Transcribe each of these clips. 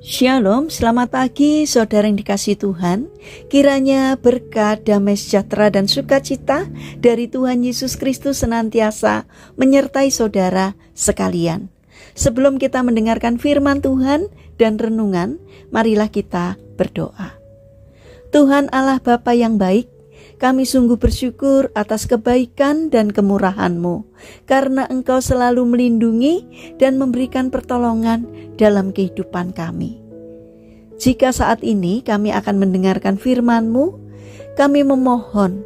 Shalom, selamat pagi saudara yang dikasihi Tuhan. Kiranya berkat, damai sejahtera dan sukacita dari Tuhan Yesus Kristus senantiasa menyertai saudara sekalian. Sebelum kita mendengarkan firman Tuhan dan renungan, marilah kita berdoa. Tuhan Allah Bapa yang baik, kami sungguh bersyukur atas kebaikan dan kemurahan-Mu, karena Engkau selalu melindungi dan memberikan pertolongan dalam kehidupan kami. Jika saat ini kami akan mendengarkan firman-Mu, kami memohon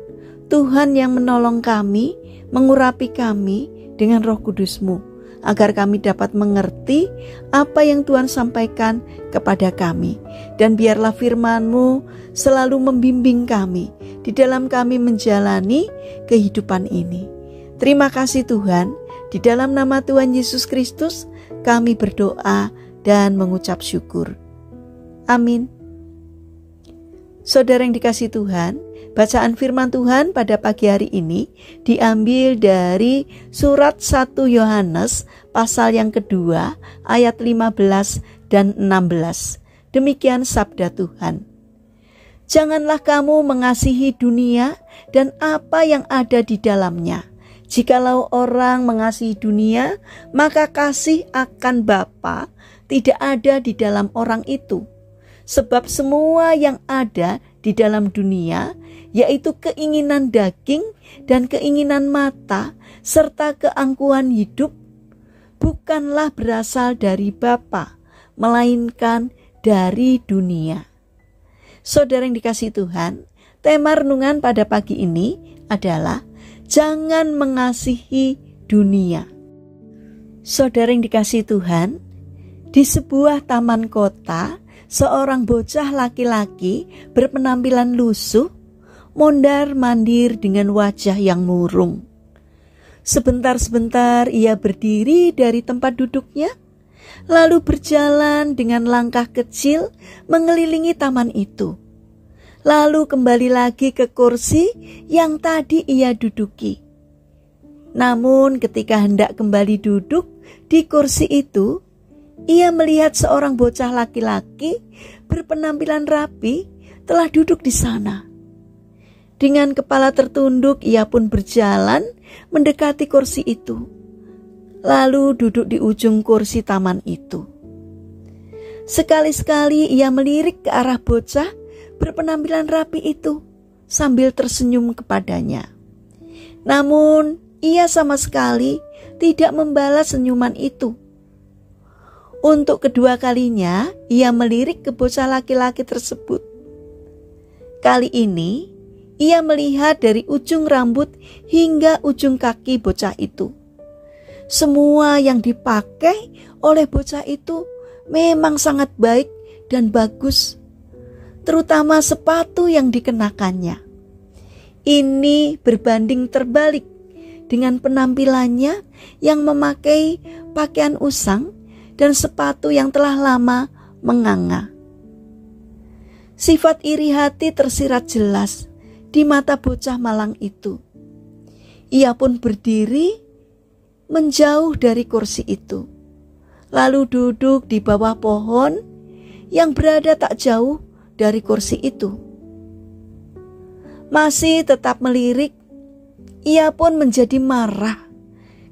Tuhan yang menolong kami, mengurapi kami dengan Roh Kudus-Mu, agar kami dapat mengerti apa yang Tuhan sampaikan kepada kami. Dan biarlah firman-Mu selalu membimbing kami di dalam kami menjalani kehidupan ini. Terima kasih Tuhan, di dalam nama Tuhan Yesus Kristus kami berdoa dan mengucap syukur. Amin. Saudara yang dikasihi Tuhan, bacaan firman Tuhan pada pagi hari ini diambil dari surat 1 Yohanes pasal yang kedua ayat 15 dan 16. Demikian sabda Tuhan. Janganlah kamu mengasihi dunia dan apa yang ada di dalamnya. Jikalau orang mengasihi dunia, maka kasih akan Bapa tidak ada di dalam orang itu. Sebab semua yang ada di dalam dunia, yaitu keinginan daging dan keinginan mata, serta keangkuhan hidup, bukanlah berasal dari Bapa, melainkan dari dunia. Saudara yang dikasihi Tuhan, tema renungan pada pagi ini adalah jangan mengasihi dunia. Saudara yang dikasihi Tuhan, di sebuah taman kota, seorang bocah laki-laki berpenampilan lusuh, mondar-mandir dengan wajah yang murung. Sebentar-sebentar ia berdiri dari tempat duduknya, lalu berjalan dengan langkah kecil mengelilingi taman itu. Lalu kembali lagi ke kursi yang tadi ia duduki. Namun ketika hendak kembali duduk di kursi itu, ia melihat seorang bocah laki-laki berpenampilan rapi telah duduk di sana. Dengan kepala tertunduk, ia pun berjalan mendekati kursi itu, lalu duduk di ujung kursi taman itu. Sekali-sekali ia melirik ke arah bocah berpenampilan rapi itu sambil tersenyum kepadanya. Namun, ia sama sekali tidak membalas senyuman itu. Untuk kedua kalinya, ia melirik ke bocah laki-laki tersebut. Kali ini, ia melihat dari ujung rambut hingga ujung kaki bocah itu. Semua yang dipakai oleh bocah itu memang sangat baik dan bagus, terutama sepatu yang dikenakannya. Ini berbanding terbalik dengan penampilannya yang memakai pakaian usang dan sepatu yang telah lama menganga. Sifat iri hati tersirat jelas di mata bocah malang itu. Ia pun berdiri menjauh dari kursi itu, lalu duduk di bawah pohon yang berada tak jauh dari kursi itu. Masih tetap melirik, ia pun menjadi marah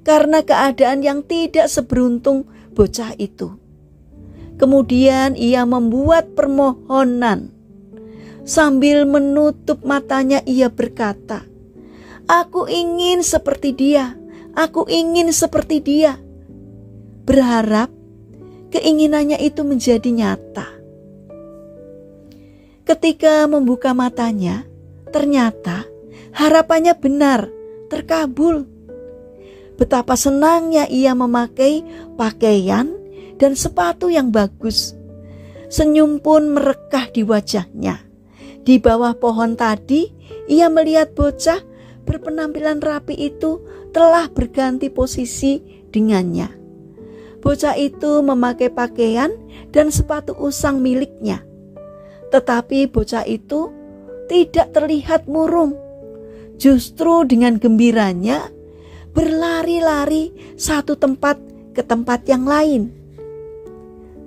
karena keadaan yang tidak seberuntung bocah itu. Kemudian ia membuat permohonan. Sambil menutup matanya ia berkata, "Aku ingin seperti dia, aku ingin seperti dia." Berharap keinginannya itu menjadi nyata. Ketika membuka matanya, ternyata harapannya benar, terkabul. Betapa senangnya ia memakai pakaian dan sepatu yang bagus. Senyum pun merekah di wajahnya. Di bawah pohon tadi, ia melihat bocah berpenampilan rapi itu telah berganti posisi dengannya. Bocah itu memakai pakaian dan sepatu usang miliknya. Tetapi bocah itu tidak terlihat murung. Justru dengan gembiranya berlari-lari satu tempat ke tempat yang lain.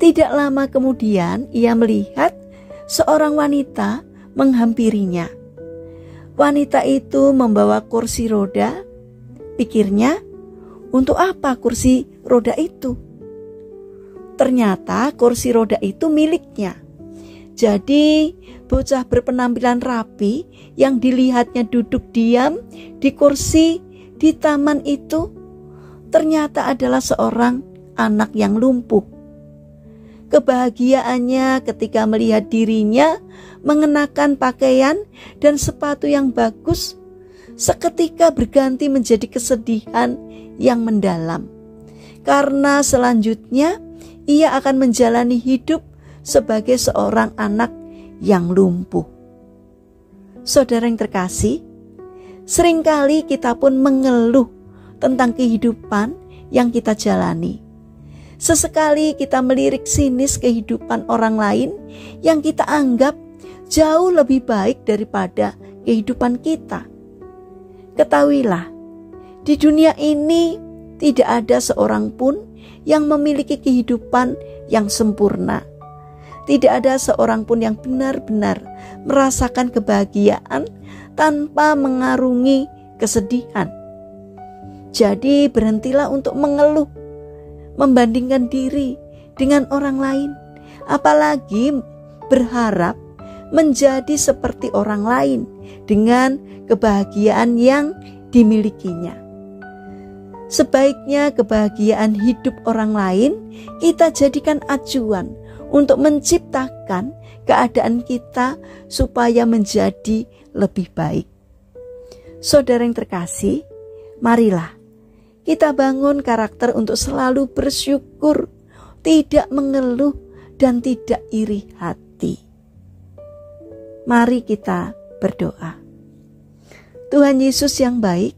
Tidak lama kemudian ia melihat seorang wanita menghampirinya. Wanita itu membawa kursi roda. Pikirnya, untuk apa kursi roda itu? Ternyata kursi roda itu miliknya. Jadi bocah berpenampilan rapi yang dilihatnya duduk diam di kursi di taman itu ternyata adalah seorang anak yang lumpuh. Kebahagiaannya ketika melihat dirinya mengenakan pakaian dan sepatu yang bagus seketika berganti menjadi kesedihan yang mendalam. Karena selanjutnya ia akan menjalani hidup sebagai seorang anak yang lumpuh. Saudara yang terkasih, seringkali kita pun mengeluh tentang kehidupan yang kita jalani. Sesekali kita melirik sinis kehidupan orang lain yang kita anggap jauh lebih baik daripada kehidupan kita. Ketahuilah, di dunia ini tidak ada seorang pun yang memiliki kehidupan yang sempurna. Tidak ada seorang pun yang benar-benar merasakan kebahagiaan tanpa mengarungi kesedihan. Jadi berhentilah untuk mengeluh, membandingkan diri dengan orang lain, apalagi berharap menjadi seperti orang lain dengan kebahagiaan yang dimilikinya. Sebaiknya kebahagiaan hidup orang lain kita jadikan acuan untuk menciptakan keadaan kita supaya menjadi lebih baik. Saudara yang terkasih, marilah kita bangun karakter untuk selalu bersyukur, tidak mengeluh dan tidak iri hati. Mari kita berdoa. Tuhan Yesus yang baik,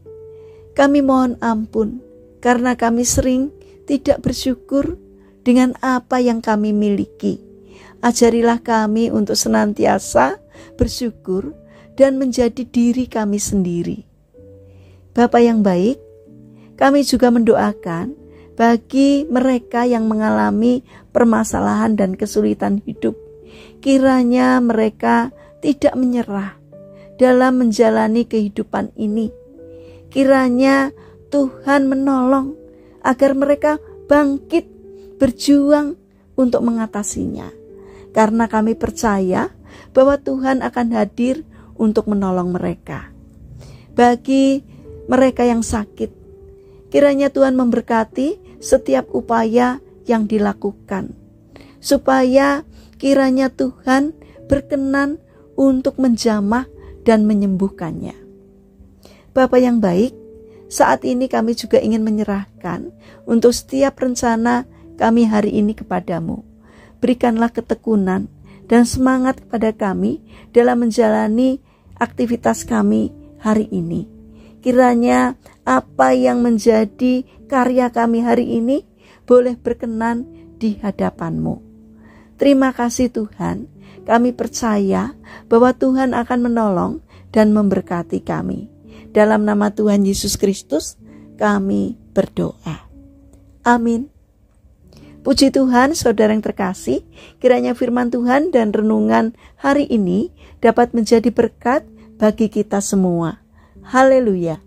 kami mohon ampun karena kami sering tidak bersyukur dengan apa yang kami miliki. Ajarilah kami untuk senantiasa bersyukur dan menjadi diri kami sendiri. Bapa yang baik, kami juga mendoakan bagi mereka yang mengalami permasalahan dan kesulitan hidup. Kiranya mereka tidak menyerah dalam menjalani kehidupan ini. Kiranya Tuhan menolong agar mereka bangkit berjuang untuk mengatasinya. Karena kami percaya bahwa Tuhan akan hadir untuk menolong mereka. Bagi mereka yang sakit, kiranya Tuhan memberkati setiap upaya yang dilakukan, supaya kiranya Tuhan berkenan untuk menjamah dan menyembuhkannya. Bapa yang baik, saat ini kami juga ingin menyerahkan untuk setiap rencana kami hari ini kepadamu. Berikanlah ketekunan dan semangat kepada kami dalam menjalani aktivitas kami hari ini. Kiranya apa yang menjadi karya kami hari ini boleh berkenan di hadapan-Mu. Terima kasih Tuhan, kami percaya bahwa Tuhan akan menolong dan memberkati kami. Dalam nama Tuhan Yesus Kristus kami berdoa. Amin. Puji Tuhan, saudara yang terkasih, kiranya firman Tuhan dan renungan hari ini dapat menjadi berkat bagi kita semua. Haleluya.